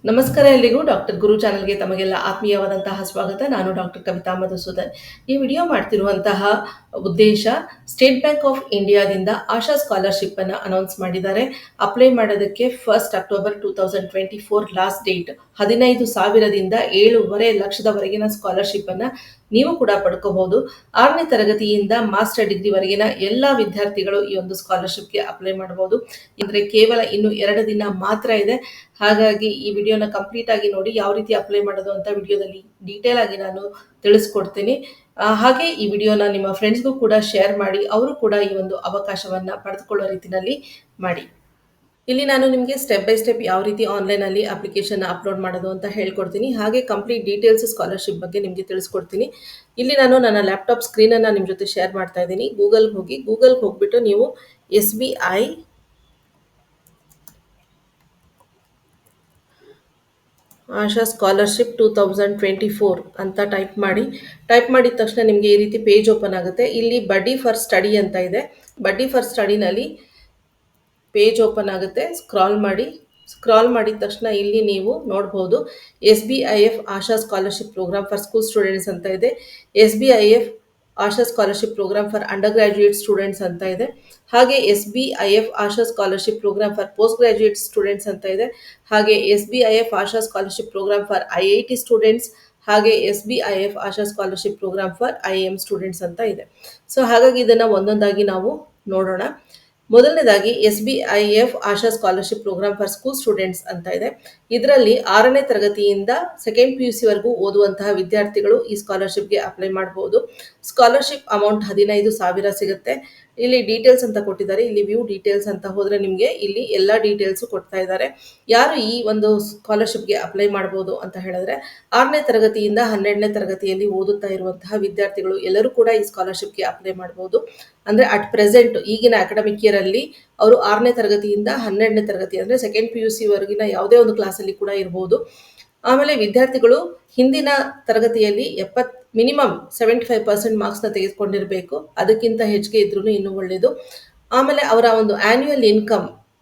ನಮಸ್ಕಾರ ಎಲ್ರಿಗೂ ಡಾಕ್ಟರ್ ಗುರು ಚಾನಲ್ಗೆ ತಮಗೆಲ್ಲ ಆತ್ಮೀಯವಾದಂತಹ ಸ್ವಾಗತ. ನಾನು ಡಾಕ್ಟರ್ ಕವಿತಾ ಮಧುಸೂದನ್. ಈ ವಿಡಿಯೋ ಮಾಡ್ತಿರುವಂತಹ ಉದ್ದೇಶ, ಸ್ಟೇಟ್ ಬ್ಯಾಂಕ್ ಆಫ್ ಇಂಡಿಯಾದಿಂದ ಆಶಾ ಸ್ಕಾಲರ್ಶಿಪ್ ಅನ್ನು ಅನೌನ್ಸ್ ಮಾಡಿದ್ದಾರೆ. ಅಪ್ಲೈ ಮಾಡೋದಕ್ಕೆ 1 ಅಕ್ಟೋಬರ್ 2024 ಲಾಸ್ಟ್ ಡೇಟ್. 15,000ದಿಂದ 7.5 ಲಕ್ಷದವರೆಗಿನ ಸ್ಕಾಲರ್ಶಿಪ್ ಅನ್ನ ನೀವು ಕೂಡ ಪಡ್ಕೋಬಹುದು. 6ನೇ ತರಗತಿಯಿಂದ ಮಾಸ್ಟರ್ ಡಿಗ್ರಿವರೆಗಿನ ಎಲ್ಲ ವಿದ್ಯಾರ್ಥಿಗಳು ಈ ಒಂದು ಸ್ಕಾಲರ್ಶಿಪ್ಗೆ ಅಪ್ಲೈ ಮಾಡಬಹುದು. ಅಂದ್ರೆ ಕೇವಲ ಇನ್ನು 2 ದಿನ ಮಾತ್ರ ಇದೆ. ಹಾಗಾಗಿ ಈ ವಿಡಿಯೋನ ಕಂಪ್ಲೀಟ್ ಆಗಿ ನೋಡಿ, ಯಾವ ರೀತಿ ಅಪ್ಲೈ ಮಾಡೋದು ಅಂತ ವಿಡಿಯೋದಲ್ಲಿ ಡೀಟೇಲ್ ಆಗಿ ನಾನು ತಿಳಿಸ್ಕೊಡ್ತೀನಿ. ಹಾಗೆ ಈ ವಿಡಿಯೋನ ನಿಮ್ಮ ಫ್ರೆಂಡ್ಸ್ಗೂ ಕೂಡ ಶೇರ್ ಮಾಡಿ, ಅವರು ಕೂಡ ಈ ಒಂದು ಅವಕಾಶವನ್ನ ಪಡೆದುಕೊಳ್ಳೋ ರೀತಿಯಲ್ಲಿ ಮಾಡಿ. ಇಲ್ಲಿ ನಾನು ನಿಮಗೆ ಸ್ಟೆಪ್ ಬೈ ಸ್ಟೆಪ್ ಯಾವ ರೀತಿ ಆನ್ಲೈನಲ್ಲಿ ಅಪ್ಲಿಕೇಶನ್ ಅಪ್ಲೋಡ್ ಮಾಡೋದು ಅಂತ ಹೇಳ್ಕೊಡ್ತೀನಿ. ಹಾಗೆ ಕಂಪ್ಲೀಟ್ ಡೀಟೇಲ್ಸ್ ಸ್ಕಾಲರ್ಶಿಪ್ ಬಗ್ಗೆ ನಿಮಗೆ ತಿಳಿಸ್ಕೊಡ್ತೀನಿ. ಇಲ್ಲಿ ನಾನು ನನ್ನ ಲ್ಯಾಪ್ಟಾಪ್ ಸ್ಕ್ರೀನನ್ನು ನಿಮ್ಮ ಜೊತೆ ಶೇರ್ ಮಾಡ್ತಾ ಇದ್ದೀನಿ. ಗೂಗಲ್ಗೆ ಹೋಗ್ಬಿಟ್ಟು ನೀವು SBI ಆಶಾ ಸ್ಕಾಲರ್ಶಿಪ್ 2024 ಅಂತ ಟೈಪ್ ಮಾಡಿದ ತಕ್ಷಣ ನಿಮಗೆ ಈ ರೀತಿ ಪೇಜ್ ಓಪನ್ ಆಗುತ್ತೆ. ಇಲ್ಲಿ ಬಡ್ಡಿ ಫಾರ್ ಸ್ಟಡಿ ಅಂತ ಇದೆ. ಬಡ್ಡಿ ಫಾರ್ ಸ್ಟಡಿನಲ್ಲಿ ಪೇಜ್ ಓಪನ್ ಆಗುತ್ತೆ. ಸ್ಕ್ರಾಲ್ ಮಾಡಿದ ತಕ್ಷಣ ಇಲ್ಲಿ ನೀವು ನೋಡಬಹುದು SBIF Asha scholarship program for school students ಅಂತ ಇದೆ. SBIF Asha scholarship program for undergraduate students ಅಂತ ಇದೆ. ಹಾಗೆ SBIF Asha scholarship program for postgraduate students ಅಂತ ಇದೆ. ಹಾಗೆ SBIF Asha scholarship program for IIT students, ಹಾಗೆ SBIF Asha scholarship program for IIM students ಅಂತ ಇದೆ. ಸೊ ಹಾಗಾಗಿ ಇದನ್ನ ಒಂದೊಂದಾಗಿ ನಾವು ನೋಡೋಣ. ಮೊದಲನೇದಾಗಿ SBIF Asha scholarship program for school students ಅಂತ ಇದೆ. ಇದರಲ್ಲಿ 6ನೇ ತರಗತಿಯಿಂದ 2nd PUC ವರೆಗೂ ಓದುವಂತಹ ವಿದ್ಯಾರ್ಥಿಗಳು ಈ ಸ್ಕಾಲರ್ಶಿಪ್ಗೆ ಅಪ್ಲೈ ಮಾಡಬಹುದು. ಸ್ಕಾಲರ್ಶಿಪ್ ಅಮೌಂಟ್ 15,000 ಸಿಗುತ್ತೆ. ಇಲ್ಲಿ ಡೀಟೇಲ್ಸ್ ಅಂತ ಕೊಟ್ಟಿದ್ದಾರೆ. ಇಲ್ಲಿ ವ್ಯೂ ಡೀಟೇಲ್ಸ್ ಅಂತ ಹೋದ್ರೆ ನಿಮಗೆ ಇಲ್ಲಿ ಎಲ್ಲ ಡೀಟೇಲ್ಸ್ ಕೊಡ್ತಾ ಇದ್ದಾರೆ. ಯಾರು ಈ ಒಂದು ಸ್ಕಾಲರ್ಶಿಪ್ಗೆ ಅಪ್ಲೈ ಮಾಡಬಹುದು ಅಂತ ಹೇಳಿದ್ರೆ 6ನೇ ತರಗತಿಯಿಂದ 12ನೇ ತರಗತಿಯಲ್ಲಿ ಓದುತ್ತಾ ಇರುವಂತಹ ವಿದ್ಯಾರ್ಥಿಗಳು ಎಲ್ಲರೂ ಕೂಡ ಈ ಸ್ಕಾಲರ್ಶಿಪ್ಗೆ ಅಪ್ಲೈ ಮಾಡಬಹುದು. ಅಂದ್ರೆ ಅಟ್ ಪ್ರೆಸೆಂಟ್ ಈಗಿನ ಅಕಾಡೆಮಿಕ್ ಇಯರ್ ಅಲ್ಲಿ ಅವರು 6ನೇ ತರಗತಿಯಿಂದ 12ನೇ ತರಗತಿ ಅಂದ್ರೆ 2nd PUC ವರೆಗಿನ ಯಾವುದೇ ಒಂದು ಕ್ಲಾಸಲ್ಲಿ ಕೂಡ ಇರಬಹುದು. ಆಮೇಲೆ ವಿದ್ಯಾರ್ಥಿಗಳು ಹಿಂದಿನ ತರಗತಿಯಲ್ಲಿ ಮಿನಿಮಮ್ 75% ಮಾರ್ಕ್ಸ್ನ ತೆಗೆದುಕೊಂಡಿರಬೇಕು. ಅದಕ್ಕಿಂತ ಹೆಚ್ಚಿಗೆ ಇದ್ರೂ ಇನ್ನೂ ಒಳ್ಳೆಯದು. ಆಮೇಲೆ ಅವರ ಒಂದು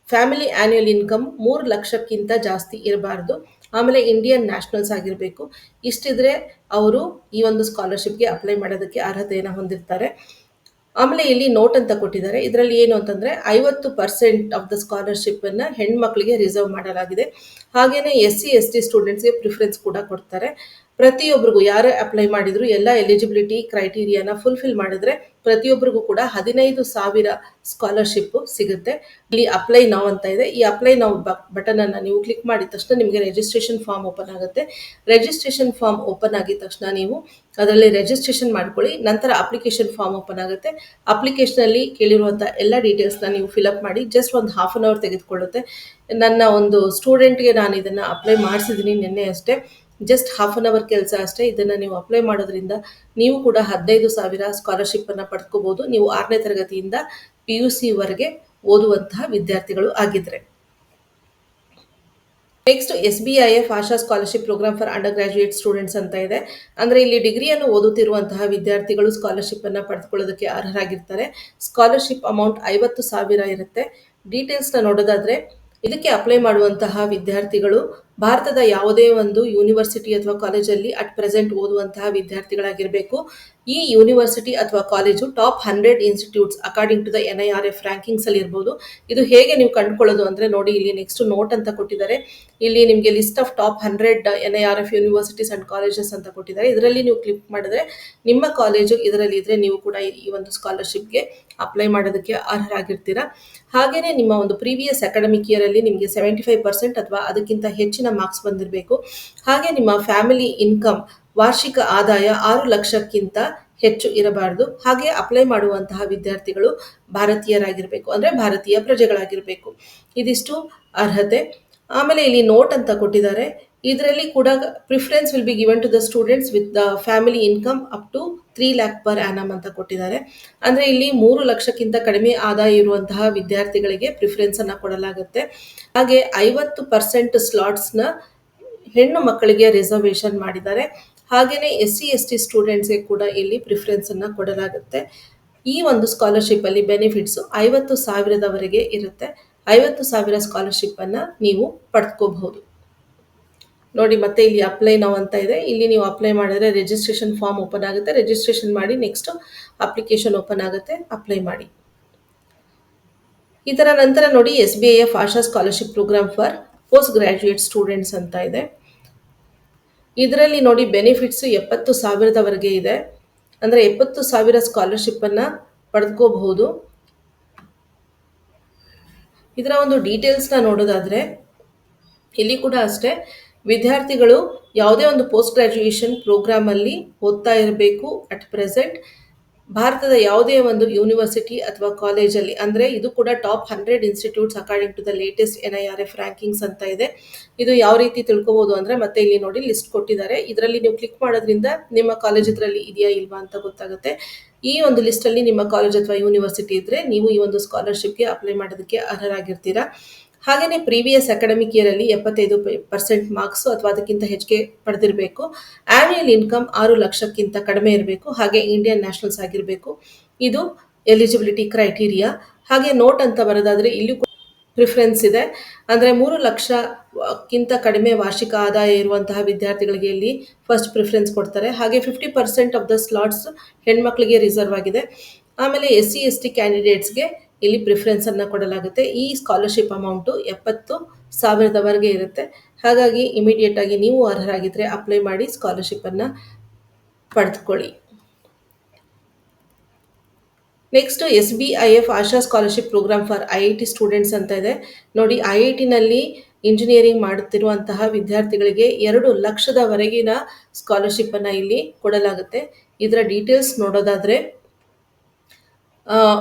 ಫ್ಯಾಮಿಲಿ ಆನ್ಯುಯಲ್ ಇನ್ಕಮ್ 3 ಲಕ್ಷಕ್ಕಿಂತ ಜಾಸ್ತಿ ಇರಬಾರ್ದು. ಆಮೇಲೆ ಇಂಡಿಯನ್ ನ್ಯಾಷನಲ್ಸ್ ಆಗಿರಬೇಕು. ಇಷ್ಟಿದ್ರೆ ಅವರು ಈ ಒಂದು ಸ್ಕಾಲರ್ಶಿಪ್ಗೆ ಅಪ್ಲೈ ಮಾಡೋದಕ್ಕೆ ಅರ್ಹತೆಯನ್ನು ಹೊಂದಿರ್ತಾರೆ. ಆಮೇಲೆ ಇಲ್ಲಿ ನೋಟ್ ಅಂತ ಕೊಟ್ಟಿದ್ದಾರೆ. ಇದರಲ್ಲಿ ಏನು ಅಂತಂದ್ರೆ 50% ಆಫ್ ದ ಸ್ಕಾಲರ್ಶಿಪ್ ಅನ್ನ ಹೆಣ್ಮಕ್ಳಿಗೆ ರಿಸರ್ವ್ ಮಾಡಲಾಗಿದೆ. ಹಾಗೇನೆ SC/ST ಸ್ಟೂಡೆಂಟ್ಸ್ಗೆ ಪ್ರಿಫರೆನ್ಸ್ ಕೂಡ ಕೊಡ್ತಾರೆ. ಪ್ರತಿಯೊಬ್ಬರಿಗೂ ಯಾರೇ ಅಪ್ಲೈ ಮಾಡಿದ್ರು ಎಲ್ಲ ಎಲಿಜಿಬಿಲಿಟಿ ಕ್ರೈಟೀರಿಯಾನ ಫುಲ್ಫಿಲ್ ಮಾಡಿದ್ರೆ ಪ್ರತಿಯೊಬ್ಬರಿಗೂ ಕೂಡ 15,000 ಸ್ಕಾಲರ್ಶಿಪ್ ಸಿಗುತ್ತೆ. ಇಲ್ಲಿ ಅಪ್ಲೈ ನೌ ಅಂತ ಇದೆ. ಈ ಅಪ್ಲೈ ನೌ ಬಟನ್ ಅನ್ನ ನೀವು ಕ್ಲಿಕ್ ಮಾಡಿದ ತಕ್ಷಣ ನಿಮಗೆ ರಿಜಿಸ್ಟ್ರೇಷನ್ ಫಾರ್ಮ್ ಓಪನ್ ಆಗುತ್ತೆ. ರಿಜಿಸ್ಟ್ರೇಷನ್ ಫಾರ್ಮ್ ಓಪನ್ ಆಗಿದ ತಕ್ಷಣ ನೀವು ಅದರಲ್ಲಿ ರಿಜಿಸ್ಟ್ರೇಷನ್ ಮಾಡ್ಕೊಳ್ಳಿ. ನಂತರ ಅಪ್ಲಿಕೇಶನ್ ಫಾರ್ಮ್ ಓಪನ್ ಆಗುತ್ತೆ. ಅಪ್ಲಿಕೇಶನ್ ಅಲ್ಲಿ ಕೇಳಿರುವಂತಹ ಎಲ್ಲ ಡೀಟೇಲ್ಸ್ ನ ನೀವು ಫಿಲ್ ಅಪ್ ಮಾಡಿ. ಜಸ್ಟ್ ಒಂದು 1/2 ಅವರ್ ತೆಗೆದುಕೊಳ್ಳುತ್ತೆ. ನನ್ನ ಒಂದು ಸ್ಟೂಡೆಂಟ್ಗೆ ನಾನು ಇದನ್ನ ಅಪ್ಲೈ ಮಾಡಿಸಿದ್ದೀನಿ ನಿನ್ನೆ ಅಷ್ಟೇ. ಜಸ್ಟ್ 1/2 ಅವರ್ ಕೆಲಸ ಅಷ್ಟೇ. ಇದನ್ನ ನೀವು ಅಪ್ಲೈ ಮಾಡೋದ್ರಿಂದ ನೀವು ಕೂಡ 15,000 ಸ್ಕಾಲರ್ಶಿಪ್ ಅನ್ನ ಪಡ್ಕೋಬಹುದು. ನೀವು 6ನೇ ತರಗತಿಯಿಂದ PUC ವರೆಗೆ ಓದುವಂತಹ ವಿದ್ಯಾರ್ಥಿಗಳು ಆಗಿದ್ರೆ. Next SBIF Asha scholarship program for undergraduate students ಅಂತ ಇದೆ. ಅಂದ್ರೆ ಇಲ್ಲಿ ಡಿಗ್ರಿಯನ್ನು ಓದುತ್ತಿರುವಂತಹ ವಿದ್ಯಾರ್ಥಿಗಳು ಸ್ಕಾಲರ್ಶಿಪ್ ಅನ್ನ ಪಡೆದುಕೊಳ್ಳೋದಕ್ಕೆ ಅರ್ಹರಾಗಿರ್ತಾರೆ. ಸ್ಕಾಲರ್ಶಿಪ್ ಅಮೌಂಟ್ 50,000 ಇರುತ್ತೆ. ಡೀಟೇಲ್ಸ್ ನ ನೋಡೋದಾದ್ರೆ ಇದಕ್ಕೆ ಅಪ್ಲೈ ಮಾಡುವಂತಹ ವಿದ್ಯಾರ್ಥಿಗಳು ಭಾರತದ ಯಾವುದೇ ಒಂದು ಯೂನಿವರ್ಸಿಟಿ ಅಥವಾ ಕಾಲೇಜಲ್ಲಿ ಅಟ್ ಪ್ರೆಸೆಂಟ್ ಓದುವಂತಹ ವಿದ್ಯಾರ್ಥಿಗಳಾಗಿರಬೇಕು. ಈ ಯೂನಿವರ್ಸಿಟಿ ಅಥವಾ college top 100 institutes according to the NIRF rankings ಅಲ್ಲಿ ಇರಬಹುದು. ಇದು ಹೇಗೆ ನೀವು ಕಂಡುಕೊಳ್ಳೋದು ಅಂದ್ರೆ ನೋಡಿ, ಇಲ್ಲಿ ನೆಕ್ಸ್ಟ್ ನೋಟ್ ಅಂತ ಕೊಟ್ಟಿದ್ದಾರೆ. ಇಲ್ಲಿ ನಿಮಗೆ list of top 100 NIRF universities and colleges ಅಂತ ಕೊಟ್ಟಿದ್ದಾರೆ. ಇದರಲ್ಲಿ ನೀವು ಕ್ಲಿಕ್ ಮಾಡಿದ್ರೆ ನಿಮ್ಮ ಕಾಲೇಜು ಇದರಲ್ಲಿ ಇದ್ರೆ ನೀವು ಕೂಡ ಈ ಒಂದು ಸ್ಕಾಲರ್ಶಿಪ್ಗೆ ಅಪ್ಲೈ ಮಾಡೋದಕ್ಕೆ ಅರ್ಹರಾಗಿರ್ತೀರಾ. ಹಾಗೇನೆ ನಿಮ್ಮ ಒಂದು ಪ್ರೀವಿಯಸ್ ಅಕಾಡೆಮಿಕ್ ಇಯರ್ ಅಲ್ಲಿ ನಿಮಗೆ 75% ಅಥವಾ ಅದಕ್ಕಿಂತ ಹೆಚ್ಚಿನ ಮಾರ್ಕ್ಸ್ ಬಂದಿರಬೇಕು. ಹಾಗೆ ನಿಮ್ಮ ಫ್ಯಾಮಿಲಿ ಇನ್ಕಮ್ ವಾರ್ಷಿಕ ಆದಾಯ 6 ಲಕ್ಷಕ್ಕಿಂತ ಹೆಚ್ಚು ಇರಬಾರದು. ಹಾಗೆ ಅಪ್ಲೈ ಮಾಡುವಂತಹ ವಿದ್ಯಾರ್ಥಿಗಳು ಭಾರತೀಯರಾಗಿರ್ಬೇಕು, ಅಂದ್ರೆ ಭಾರತೀಯ ಪ್ರಜೆಗಳಾಗಿರ್ಬೇಕು. ಇದಿಷ್ಟು ಅರ್ಹತೆ. ಆಮೇಲೆ ಇಲ್ಲಿ ನೋಟ್ ಅಂತ ಕೊಟ್ಟಿದ್ದಾರೆ. ಇದರಲ್ಲಿ ಕೂಡ preference will be given to the students with the family income up to 3 lakh per annum ಅಂತ ಕೊಟ್ಟಿದ್ದಾರೆ. ಅಂದ್ರೆ ಇಲ್ಲಿ 3 ಲಕ್ಷಕ್ಕಿಂತ ಕಡಿಮೆ ಆದಾಯ ಇರುವಂತಹ ವಿದ್ಯಾರ್ಥಿಗಳಿಗೆ ಪ್ರಿಫರೆನ್ಸ್ ಅನ್ನ ಕೊಡಲಾಗುತ್ತೆ. ಹಾಗೆ 50% ಸ್ಲಾಟ್ಸ್ನ ಹೆಣ್ಣು ಮಕ್ಕಳಿಗೆ ರಿಸರ್ವೇಶನ್ ಮಾಡಿದ್ದಾರೆ. ಹಾಗೇನೆ SC/ST ಸ್ಟೂಡೆಂಟ್ಸ್ಗೆ ಕೂಡ ಇಲ್ಲಿ ಪ್ರಿಫರೆನ್ಸ್ ಅನ್ನ ಕೊಡಲಾಗುತ್ತೆ. ಈ ಒಂದು ಸ್ಕಾಲರ್ಶಿಪ್ ಅಲ್ಲಿ ಬೆನಿಫಿಟ್ಸ್ 50,000 ವರೆಗೆ ಇರುತ್ತೆ. 50,000 ಸ್ಕಾಲರ್ಶಿಪ್ ಅನ್ನ ನೀವು ಪಡೆದುಕೋಬಹುದು. ನೋಡಿ ಮತ್ತೆ ಇಲ್ಲಿ ಅಪ್ಲೈ ನಾವು ಅಂತ ಇದೆ. ಇಲ್ಲಿ ನೀವು ಅಪ್ಲೈ ಮಾಡಿದ್ರೆ ರಿಜಿಸ್ಟ್ರೇಷನ್ ಫಾರ್ಮ್ ಓಪನ್ ಆಗುತ್ತೆ. ರಿಜಿಸ್ಟ್ರೇಷನ್ ಮಾಡಿ ನೆಕ್ಸ್ಟ್ ಅಪ್ಲಿಕೇಶನ್ ಓಪನ್ ಆಗುತ್ತೆ, ಅಪ್ಲೈ ಮಾಡಿ. ಇದರ ನಂತರ ನೋಡಿ SBIF Asha scholarship program for postgraduate students ಅಂತ ಇದೆ. ಇದರಲ್ಲಿ ನೋಡಿ ಬೆನಿಫಿಟ್ಸ್ 70,000ವರೆಗೆ ಇದೆ. ಅಂದರೆ 70,000 ಸ್ಕಾಲರ್ಶಿಪ್ಪನ್ನು ಪಡೆದುಕೋಬಹುದು. ಇದರ ಒಂದು ಡೀಟೇಲ್ಸ್ನ ನೋಡೋದಾದರೆ ಇಲ್ಲಿ ಕೂಡ ಅಷ್ಟೇ, ವಿದ್ಯಾರ್ಥಿಗಳು ಯಾವುದೇ ಒಂದು ಪೋಸ್ಟ್ ಗ್ರಾಜ್ಯುಯೇಷನ್ ಪ್ರೋಗ್ರಾಮಲ್ಲಿ ಓದ್ತಾ ಇರಬೇಕು. ಅಟ್ ಪ್ರೆಸೆಂಟ್ ಭಾರತದ ಯಾವುದೇ ಒಂದು ಯೂನಿವರ್ಸಿಟಿ ಅಥವಾ ಕಾಲೇಜಲ್ಲಿ, ಅಂದರೆ ಇದು ಕೂಡ top 100 institutes according to the latest NIRF rankings ಅಂತ ಇದೆ. ಇದು ಯಾವ ರೀತಿ ತಿಳ್ಕೊಬೋದು ಅಂದರೆ ಮತ್ತೆ ಇಲ್ಲಿ ನೋಡಿ ಲಿಸ್ಟ್ ಕೊಟ್ಟಿದ್ದಾರೆ. ಇದರಲ್ಲಿ ನೀವು ಕ್ಲಿಕ್ ಮಾಡೋದ್ರಿಂದ ನಿಮ್ಮ ಕಾಲೇಜ್ ಇದರಲ್ಲಿ ಇದೆಯಾ ಇಲ್ವಾ ಅಂತ ಗೊತ್ತಾಗುತ್ತೆ. ಈ ಒಂದು ಲಿಸ್ಟಲ್ಲಿ ನಿಮ್ಮ ಕಾಲೇಜ್ ಅಥವಾ ಯೂನಿವರ್ಸಿಟಿ ಇದ್ದರೆ ನೀವು ಈ ಒಂದು ಸ್ಕಾಲರ್ಶಿಪ್ಗೆ ಅಪ್ಲೈ ಮಾಡೋದಕ್ಕೆ ಅರ್ಹರಾಗಿರ್ತೀರಾ. ಹಾಗೆಯೇ ಪ್ರೀವಿಯಸ್ ಅಕಾಡೆಮಿಕ್ ಇಯರಲ್ಲಿ 75% ಮಾರ್ಕ್ಸು ಅಥವಾ ಅದಕ್ಕಿಂತ ಹೆಚ್ಚಿಗೆ ಪಡೆದಿರಬೇಕು. ಆ್ಯನ್ಯುಯಲ್ ಇನ್ಕಮ್ 6 ಲಕ್ಷಕ್ಕಿಂತ ಕಡಿಮೆ ಇರಬೇಕು. ಹಾಗೆ ಇಂಡಿಯನ್ ನ್ಯಾಷನಲ್ಸ್ ಆಗಿರಬೇಕು. ಇದು ಎಲಿಜಿಬಿಲಿಟಿ ಕ್ರೈಟೀರಿಯಾ. ಹಾಗೆ ನೋಟ್ ಅಂತ ಬರೋದಾದರೆ ಇಲ್ಲೂ ಪ್ರಿಫರೆನ್ಸ್ ಇದೆ. ಅಂದರೆ 3 ಲಕ್ಷಕ್ಕಿಂತ ಕಡಿಮೆ ವಾರ್ಷಿಕ ಆದಾಯ ಇರುವಂತಹ ವಿದ್ಯಾರ್ಥಿಗಳಿಗೆ ಇಲ್ಲಿ ಫಸ್ಟ್ ಪ್ರಿಫರೆನ್ಸ್ ಕೊಡ್ತಾರೆ. ಹಾಗೆ 50% ಆಫ್ ದ ಸ್ಲಾಟ್ಸ್ ಹೆಣ್ಮಕ್ಳಿಗೆ ರಿಸರ್ವ್ ಆಗಿದೆ. ಆಮೇಲೆ SC ST ಕ್ಯಾಂಡಿಡೇಟ್ಸ್ಗೆ ಇಲ್ಲಿ ಪ್ರಿಫರೆನ್ಸನ್ನು ಕೊಡಲಾಗುತ್ತೆ. ಈ ಸ್ಕಾಲರ್ಶಿಪ್ ಅಮೌಂಟು 70,000ವರೆಗೆ ಇರುತ್ತೆ. ಹಾಗಾಗಿ ಇಮಿಡಿಯೇಟ್ ಆಗಿ ನೀವು ಅರ್ಹರಾಗಿದ್ದರೆ ಅಪ್ಲೈ ಮಾಡಿ ಸ್ಕಾಲರ್ಶಿಪ್ಪನ್ನು ಪಡೆದುಕೊಳ್ಳಿ. Next SBIF Asha scholarship program for IIT students ಅಂತ ಇದೆ. ನೋಡಿ IITನಲ್ಲಿ ಇಂಜಿನಿಯರಿಂಗ್ ಮಾಡುತ್ತಿರುವಂತಹ ವಿದ್ಯಾರ್ಥಿಗಳಿಗೆ 2 ಲಕ್ಷದವರೆಗಿನ ಸ್ಕಾಲರ್ಶಿಪ್ಪನ್ನು ಇಲ್ಲಿ ಕೊಡಲಾಗುತ್ತೆ. ಇದರ ಡೀಟೇಲ್ಸ್ ನೋಡೋದಾದರೆ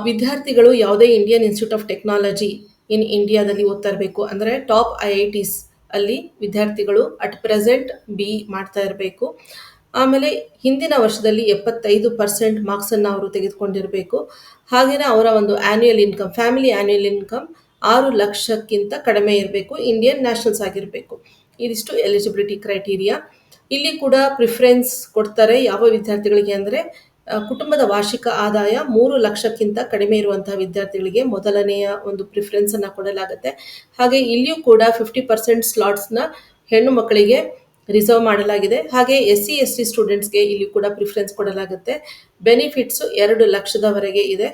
ವಿದ್ಯಾರ್ಥಿಗಳು ಯಾವುದೇ Indian institute of technology in ಇಂಡಿಯಾದಲ್ಲಿ ಓದ್ತಾ ಇರಬೇಕು. ಅಂದರೆ ಟಾಪ್ IITs ಅಲ್ಲಿ ವಿದ್ಯಾರ್ಥಿಗಳು ಅಟ್ ಪ್ರೆಸೆಂಟ್ BE ಮಾಡ್ತಾ ಇರಬೇಕು. ಆಮೇಲೆ ಹಿಂದಿನ ವರ್ಷದಲ್ಲಿ 75% ಮಾರ್ಕ್ಸನ್ನು ಅವರು ತೆಗೆದುಕೊಂಡಿರಬೇಕು. ಹಾಗೆಯೇ ಅವರ ಒಂದು annual income, family annual income 6 ಲಕ್ಷಕ್ಕಿಂತ ಕಡಿಮೆ ಇರಬೇಕು. ಇಂಡಿಯನ್ ನ್ಯಾಷನಲ್ಸ್ ಆಗಿರಬೇಕು. ಇದಿಷ್ಟು ಎಲಿಜಿಬಿಲಿಟಿ ಕ್ರೈಟೀರಿಯಾ. ಇಲ್ಲಿ ಕೂಡ ಪ್ರಿಫರೆನ್ಸ್ ಕೊಡ್ತಾರೆ ಯಾವ ವಿದ್ಯಾರ್ಥಿಗಳಿಗೆ ಅಂದರೆ ಕುಟುಂಬದ ವಾರ್ಷಿಕ ಆದಾಯ 3 ಲಕ್ಷಕ್ಕಿಂತ ಕಡಿಮೆ ಇರುವಂತಹ ವಿದ್ಯಾರ್ಥಿಗಳಿಗೆ ಮೊದಲನೆಯ ಒಂದು ಪ್ರಿಫರೆನ್ಸನ್ನು ಕೊಡಲಾಗುತ್ತೆ. ಹಾಗೆ ಇಲ್ಲಿಯೂ ಕೂಡ 50% ಸ್ಲಾಟ್ಸ್ನ ಹೆಣ್ಣು ಮಕ್ಕಳಿಗೆ ರಿಸರ್ವ್ ಮಾಡಲಾಗಿದೆ. ಹಾಗೆ SC ST ಸ್ಟೂಡೆಂಟ್ಸ್ಗೆ ಇಲ್ಲಿ ಕೂಡ ಪ್ರಿಫರೆನ್ಸ್ ಕೊಡಲಾಗುತ್ತೆ. ಬೆನಿಫಿಟ್ಸು 2 ಲಕ್ಷದವರೆಗೆ ಇದೆ.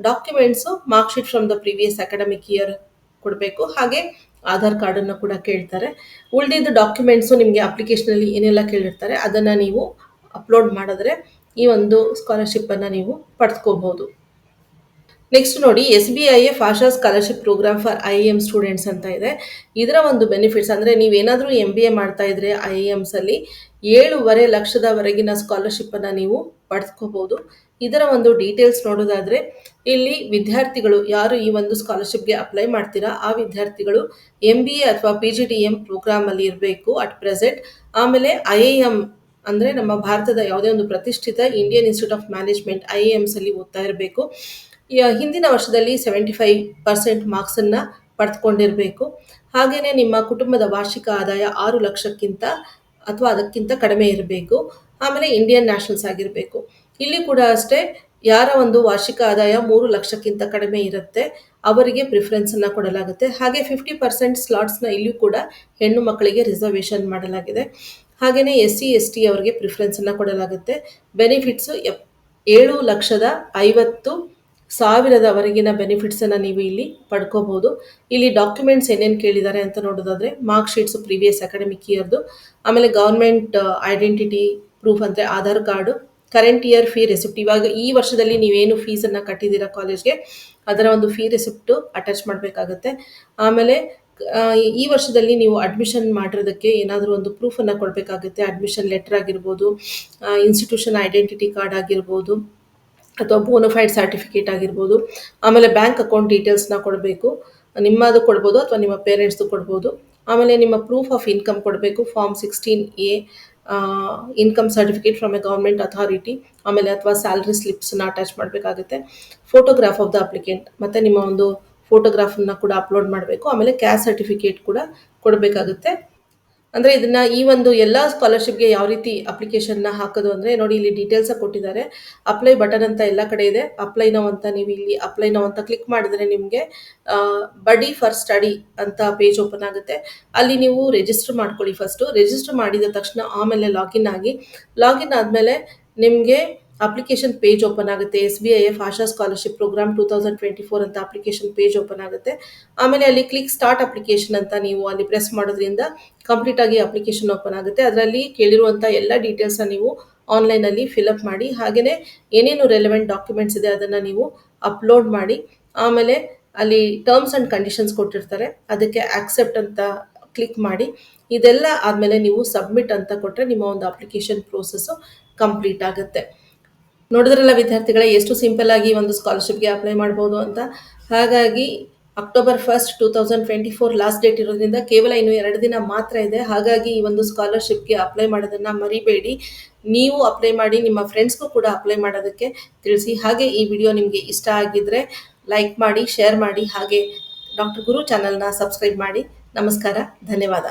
Documents mark sheet from the previous academic year ಕೊಡಬೇಕು. ಹಾಗೆ ಆಧಾರ್ ಕಾರ್ಡನ್ನು ಕೂಡ ಕೇಳ್ತಾರೆ. ಉಳಿದಿದ್ದ ಡಾಕ್ಯುಮೆಂಟ್ಸು ನಿಮಗೆ ಅಪ್ಲಿಕೇಶನಲ್ಲಿ ಏನೆಲ್ಲ ಕೇಳಿರ್ತಾರೆ ಅದನ್ನು ನೀವು ಅಪ್ಲೋಡ್ ಮಾಡಿದ್ರೆ ಈ ಒಂದು ಸ್ಕಾಲರ್ಶಿಪ್ಪನ್ನು ನೀವು ಪಡೆದುಕೋಬಹುದು. ನೆಕ್ಸ್ಟ್ ನೋಡಿ SBIF Asha scholarship program for IIM students ಅಂತ ಇದೆ. ಇದರ ಒಂದು ಬೆನಿಫಿಟ್ಸ್ ಅಂದರೆ ನೀವೇನಾದರೂ MBA ಮಾಡ್ತಾ ಇದ್ರೆ IIMಸಲ್ಲಿ 7.5 ಲಕ್ಷದವರೆಗಿನ ಸ್ಕಾಲರ್ಶಿಪ್ಪನ್ನು ನೀವು ಪಡೆದುಕೋಬಹುದು. ಇದರ ಒಂದು ಡೀಟೇಲ್ಸ್ ನೋಡೋದಾದರೆ ಇಲ್ಲಿ ವಿದ್ಯಾರ್ಥಿಗಳು ಯಾರು ಈ ಒಂದು ಸ್ಕಾಲರ್ಶಿಪ್ಗೆ ಅಪ್ಲೈ ಮಾಡ್ತೀರಾ ಆ ವಿದ್ಯಾರ್ಥಿಗಳು MBA ಅಥವಾ PGDM ಪ್ರೋಗ್ರಾಮಲ್ಲಿ ಇರಬೇಕು ಅಟ್ ಪ್ರೆಸೆಂಟ್. ಆಮೇಲೆ IIM ಅಂದರೆ ನಮ್ಮ ಭಾರತದ ಯಾವುದೇ ಒಂದು ಪ್ರತಿಷ್ಠಿತ ಇಂಡಿಯನ್ ಇನ್ಸ್ಟಿಟ್ಯೂಟ್ ಆಫ್ ಮ್ಯಾನೇಜ್ಮೆಂಟ್ IIMಸಲ್ಲಿ ಓದ್ತಾ ಇರಬೇಕು. ಹಿಂದಿನ ವರ್ಷದಲ್ಲಿ 75% ಮಾರ್ಕ್ಸನ್ನು ಪಡೆದುಕೊಂಡಿರಬೇಕು. ಹಾಗೆಯೇ ನಿಮ್ಮ ಕುಟುಂಬದ ವಾರ್ಷಿಕ ಆದಾಯ 6 ಲಕ್ಷಕ್ಕಿಂತ ಅಥವಾ ಅದಕ್ಕಿಂತ ಕಡಿಮೆ ಇರಬೇಕು. ಆಮೇಲೆ ಇಂಡಿಯನ್ ನ್ಯಾಷನಲ್ಸ್ ಆಗಿರಬೇಕು. ಇಲ್ಲಿ ಕೂಡ ಅಷ್ಟೇ, ಯಾರ ಒಂದು ವಾರ್ಷಿಕ ಆದಾಯ 3 ಲಕ್ಷಕ್ಕಿಂತ ಕಡಿಮೆ ಇರುತ್ತೆ ಅವರಿಗೆ ಪ್ರಿಫರೆನ್ಸನ್ನು ಕೊಡಲಾಗುತ್ತೆ. ಹಾಗೆ 50% ಸ್ಲಾಟ್ಸ್ನ ಇಲ್ಲಿಯೂ ಕೂಡ ಹೆಣ್ಣು ಮಕ್ಕಳಿಗೆ ರಿಸರ್ವೇಷನ್ ಮಾಡಲಾಗಿದೆ. ಹಾಗೆಯೇ SC ST ಅವರಿಗೆ ಪ್ರಿಫರೆನ್ಸನ್ನು ಕೊಡಲಾಗುತ್ತೆ. ಬೆನಿಫಿಟ್ಸು 7,50,000ವರೆಗಿನ ಬೆನಿಫಿಟ್ಸನ್ನು ನೀವು ಇಲ್ಲಿ ಪಡ್ಕೋಬೋದು. ಇಲ್ಲಿ ಡಾಕ್ಯುಮೆಂಟ್ಸ್ ಏನೇನು ಕೇಳಿದ್ದಾರೆ ಅಂತ ನೋಡೋದಾದರೆ ಮಾರ್ಕ್ ಶೀಟ್ಸು ಪ್ರೀವಿಯಸ್ ಅಕಾಡೆಮಿಕ್ ಇಯರ್ದು, ಆಮೇಲೆ ಗೌರ್ಮೆಂಟ್ ಐಡೆಂಟಿಟಿ ಪ್ರೂಫ್ ಅಂದರೆ Aadhaar card, current year fee receipt, ಇವಾಗ ಈ ವರ್ಷದಲ್ಲಿ ನೀವೇನು ಫೀಸನ್ನು ಕಟ್ಟಿದ್ದೀರಾ ಕಾಲೇಜ್ಗೆ ಅದರ ಒಂದು ಫೀ ರೆಸಿಪ್ಟು ಅಟ್ಯಾಚ್ ಮಾಡಬೇಕಾಗುತ್ತೆ. ಆಮೇಲೆ ಈ ವರ್ಷದಲ್ಲಿ ನೀವು ಅಡ್ಮಿಷನ್ ಮಾಡಿರೋದಕ್ಕೆ ಏನಾದರೂ ಒಂದು ಪ್ರೂಫನ್ನು ಕೊಡಬೇಕಾಗುತ್ತೆ. ಅಡ್ಮಿಷನ್ ಲೆಟರ್ ಆಗಿರ್ಬೋದು, ಇನ್ಸ್ಟಿಟ್ಯೂಷನ್ ಐಡೆಂಟಿಟಿ ಕಾರ್ಡ್ ಆಗಿರ್ಬೋದು, ಅಥವಾ ಬೋನಫೈಡ್ ಸರ್ಟಿಫಿಕೇಟ್ ಆಗಿರ್ಬೋದು. ಆಮೇಲೆ ಬ್ಯಾಂಕ್ ಅಕೌಂಟ್ ಡೀಟೇಲ್ಸ್ನ ಕೊಡಬೇಕು. ನಿಮ್ಮದು ಕೊಡ್ಬೋದು ಅಥವಾ ನಿಮ್ಮ ಪೇರೆಂಟ್ಸ್ದು ಕೊಡ್ಬೋದು. ಆಮೇಲೆ ನಿಮ್ಮ ಪ್ರೂಫ್ ಆಫ್ ಇನ್ಕಮ್ ಕೊಡಬೇಕು. Form 16A income certificate from a government authority, ಆಮೇಲೆ ಅಥವಾ ಸ್ಯಾಲ್ರಿ ಸ್ಲಿಪ್ಸನ್ನ ಅಟ್ಯಾಚ್ ಮಾಡಬೇಕಾಗುತ್ತೆ. ಫೋಟೋಗ್ರಾಫ್ ಆಫ್ ದ ಅಪ್ಲಿಕೆಂಟ್, ಮತ್ತು ನಿಮ್ಮ ಒಂದು ಫೋಟೋಗ್ರಾಫನ್ನು ಕೂಡ ಅಪ್ಲೋಡ್ ಮಾಡಬೇಕು. ಆಮೇಲೆ ಕ್ಯಾಸ್ಟ್ ಸರ್ಟಿಫಿಕೇಟ್ ಕೂಡ ಕೊಡಬೇಕಾಗುತ್ತೆ. ಅಂದ್ರೆ ಇದನ್ನ ಈ ಒಂದು ಎಲ್ಲಾ ಸ್ಕಾಲರ್‌ಶಿಪ್‌ಗೆ ಯಾವ ರೀತಿ ಅಪ್ಲಿಕೇಶನ್‌ನ ಹಾಕೋದು ಅಂದ್ರೆ ನೋಡಿ ಇಲ್ಲಿ ಡೀಟೇಲ್ಸ್ ಕೊಟ್ಟಿದ್ದಾರೆ. ಅಪ್ಲೈ ಬಟನ್ ಅಂತ ಎಲ್ಲ ಕಡೆ ಇದೆ. ಅಪ್ಲೈ ನೌ ಅಂತ ನೀವು ಇಲ್ಲಿ ಅಪ್ಲೈ ನೌ ಅಂತ ಕ್ಲಿಕ್ ಮಾಡಿದ್ರೆ ನಿಮ್ಗೆ ಬಡಿ ಫಾರ್ ಸ್ಟಡಿ ಅಂತ ಪೇಜ್ ಓಪನ್ ಆಗುತ್ತೆ. ಅಲ್ಲಿ ನೀವು ರಿಜಿಸ್ಟರ್ ಮಾಡ್ಕೊಳ್ಳಿ ಫಸ್ಟು. ರಿಜಿಸ್ಟರ್ ಮಾಡಿದ ತಕ್ಷಣ ಆಮೇಲೆ ಲಾಗಿನ್ ಆಗಿ, ಲಾಗಿನ್ ಆದ್ಮೇಲೆ ನಿಮ್ಗೆ ಅಪ್ಲಿಕೇಶನ್ ಪೇಜ್ ಓಪನ್ ಆಗುತ್ತೆ. SBIF ಆಶಾ ಸ್ಕಾಲರ್‌ಶಿಪ್ ಪ್ರೋಗ್ರಾಮ್ 2024 ಅಂತ ಅಪ್ಲಿಕೇಶನ್ ಪೇಜ್ ಓಪನ್ ಆಗುತ್ತೆ. ಆಮೇಲೆ ಅಲ್ಲಿ ಕ್ಲಿಕ್ ಸ್ಟಾರ್ಟ್ ಅಪ್ಲಿಕೇಶನ್ ಅಂತ ನೀವು ಅಲ್ಲಿ ಪ್ರೆಸ್ ಮಾಡೋದ್ರಿಂದ ಕಂಪ್ಲೀಟ್ ಆಗಿ ಅಪ್ಲಿಕೇಶನ್ ಓಪನ್ ಆಗುತ್ತೆ. ಅದರಲ್ಲಿ ಕೇಳಿರುವಂಥ ಎಲ್ಲ ಡೀಟೇಲ್ಸ್‌ನ ನೀವು ಆನ್‌ಲೈನಲ್ಲಿ ಫಿಲ್ ಅಪ್ ಮಾಡಿ, ಹಾಗೇನೇ ಏನೇನು ರೆಲೆವೆಂಟ್ ಡಾಕ್ಯುಮೆಂಟ್ಸ್ ಇದೆ ಅದನ್ನ ನೀವು ಅಪ್ಲೋಡ್ ಮಾಡಿ, ಆಮೇಲೆ ಅಲ್ಲಿ ಟರ್ಮ್ಸ್ ಅಂಡ್ ಕಂಡೀಷನ್ಸ್ ಕೊಟ್ಟಿರ್ತಾರೆ. ಅದಕ್ಕೆ ಆಕ್ಸೆಪ್ಟ್ ಅಂತ ಕ್ಲಿಕ್ ಮಾಡಿ, ಇದೆಲ್ಲ ಆದ್ಮೇಲೆ ನೀವು ಸಬ್ಮಿಟ್ ಅಂತ ಕೊಟ್ರೆ ನಿಮ್ಮ ಒಂದು ಅಪ್ಲಿಕೇಶನ್ ಪ್ರೋಸೆಸ್ ಕಂಪ್ಲೀಟ್ ಆಗುತ್ತೆ. ನೋಡಿದ್ರಲ್ಲ ವಿದ್ಯಾರ್ಥಿಗಳೇ, ಎಷ್ಟು ಸಿಂಪಲ್ ಆಗಿ ಒಂದು ಸ್ಕಾಲರ್‌ಶಿಪ್‌ಗೆ ಅಪ್ಲೈ ಮಾಡ್ಬೋದು ಅಂತ. ಹಾಗಾಗಿ ಅಕ್ಟೋಬರ್ 1 2024 ಲಾಸ್ಟ್ ಡೇಟ್ ಇರೋದ್ರಿಂದ ಕೇವಲ ಇನ್ನು 2 ದಿನ ಮಾತ್ರ ಇದೆ. ಹಾಗಾಗಿ ಈ ಒಂದು ಸ್ಕಾಲರ್‌ಶಿಪ್‌ಗೆ ಅಪ್ಲೈ ಮಾಡೋದನ್ನ ಮರಿಬೇಡಿ. ನೀವು ಅಪ್ಲೈ ಮಾಡಿ, ನಿಮ್ಮ ಫ್ರೆಂಡ್ಸ್‌ಗೂ ಕೂಡ ಅಪ್ಲೈ ಮಾಡೋದಕ್ಕೆ ತಿಳಿಸಿ. ಹಾಗೆ ಈ ವಿಡಿಯೋ ನಿಮಗೆ ಇಷ್ಟ ಆಗಿದ್ರೆ ಲೈಕ್ ಮಾಡಿ, ಶೇರ್ ಮಾಡಿ, ಹಾಗೆ ಡಾಕ್ಟರ್ ಗುರು ಚಾನಲ್‌ನ ಸಬ್ಸ್ಕ್ರೈಬ್ ಮಾಡಿ. ನಮಸ್ಕಾರ, ಧನ್ಯವಾದ.